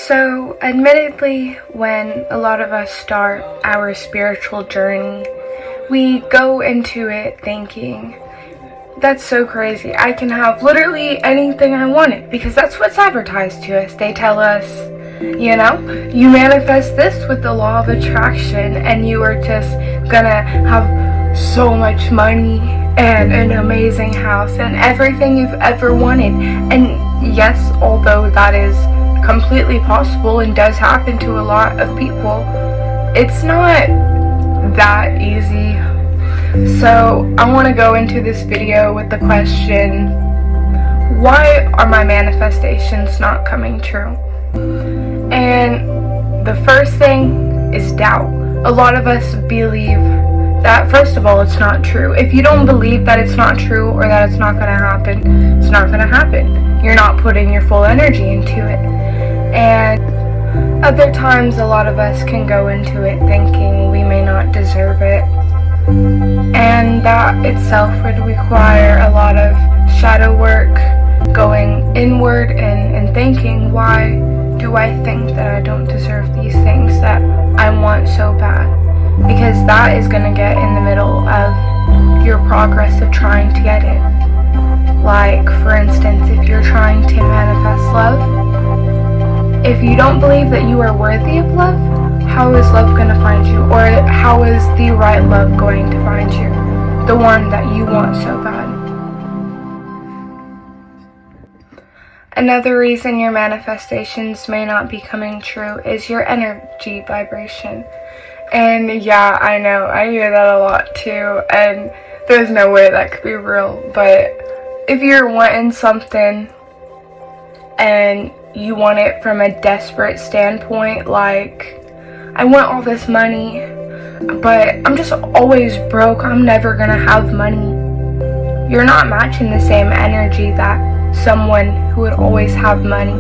So, admittedly, when a lot of us start our spiritual journey, we go into it thinking, that's so crazy. I can have literally anything I wanted because that's what's advertised to us. They tell us, you manifest this with the law of attraction and you are just gonna have so much money and an amazing house and everything you've ever wanted. And yes, although that is completely possible and does happen to a lot of people, it's not that easy. So I want to go into this video with the question, why are my manifestations not coming true? And the first thing is doubt. A lot of us believe that, first of all, it's not true. If you don't believe that it's not true or that it's not going to happen, it's not going to happen. You're not putting your full energy into it. And other times, a lot of us can go into it thinking we may not deserve it. And that itself would require a lot of shadow work, going inward and thinking, why do I think that I don't deserve these things that I want so bad? Because that is going to get in the middle of your progress of trying to get it. Like, for instance, if you're trying to manifest love, if you don't believe that you are worthy of love, how is love going to find you? Or how is the right love going to find you? The one that you want so bad. Another reason your manifestations may not be coming true is your energy vibration. And yeah, I know, I hear that a lot too, and there's no way that could be real. But if you're wanting something and you want it from a desperate standpoint, like, I want all this money, but I'm just always broke, I'm never gonna have money. You're not matching the same energy that someone who would always have money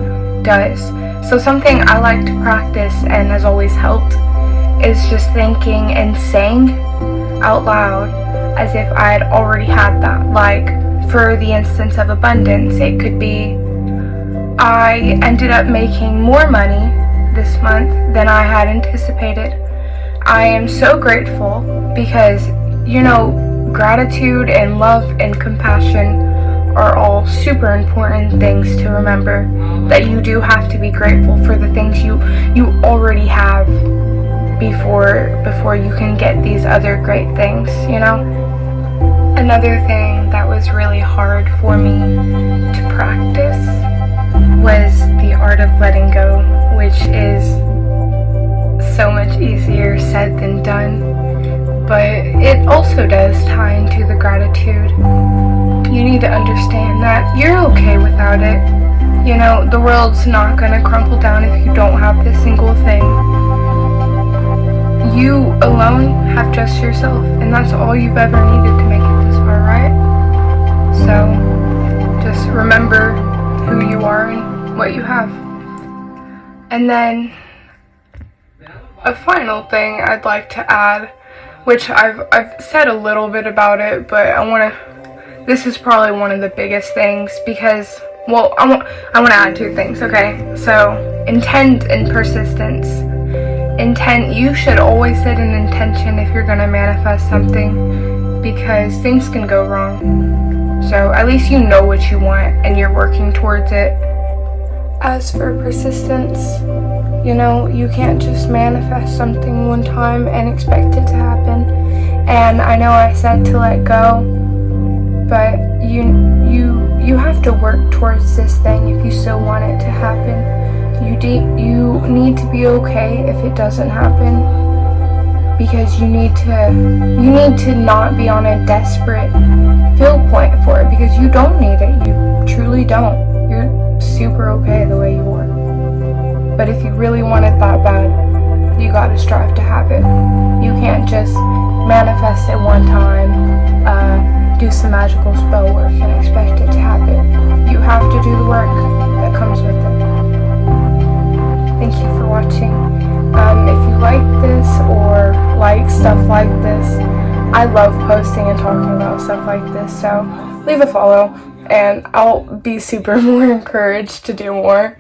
does. So something I like to practice and has always helped is just thinking and saying out loud as if I had already had that. Like, for the instance of abundance, it could be, I ended up making more money this month than I had anticipated. I am so grateful because, gratitude and love and compassion are all super important things to remember. That you do have to be grateful for the things you already have before you can get these other great things, Another thing that was really hard for me to practice was the art of letting go, which is so much easier said than done, but it also does tie into the gratitude. You need to understand that you're okay without it. The world's not gonna crumble down if you don't have this single thing. You alone have just yourself, and that's all you've ever needed to make it this far, right? So just remember who you are and what you have. And then a final thing I'd like to add, which I've said a little bit about it, but this is probably one of the biggest things because, I want to add two things, okay? So, intent and persistence. Intent, you should always set an intention if you're going to manifest something because things can go wrong. So at least you know what you want and you're working towards it. As for persistence, you can't just manifest something one time and expect it to happen. And I know I said to let go, but you have to work towards this thing if you still want it to happen. You need to be okay if it doesn't happen, because you need to not be on a desperate feel point for it, because you don't need it. You truly don't. You're super okay the way you are. But if you really want it that bad, you gotta strive to have it. You can't just manifest it one time, do some magical spell work and expect it to happen. You have to do the work that comes with it. Thank you for watching. If you like this or like stuff like this, I love posting and talking about stuff like this, so leave a follow and I'll be super more encouraged to do more.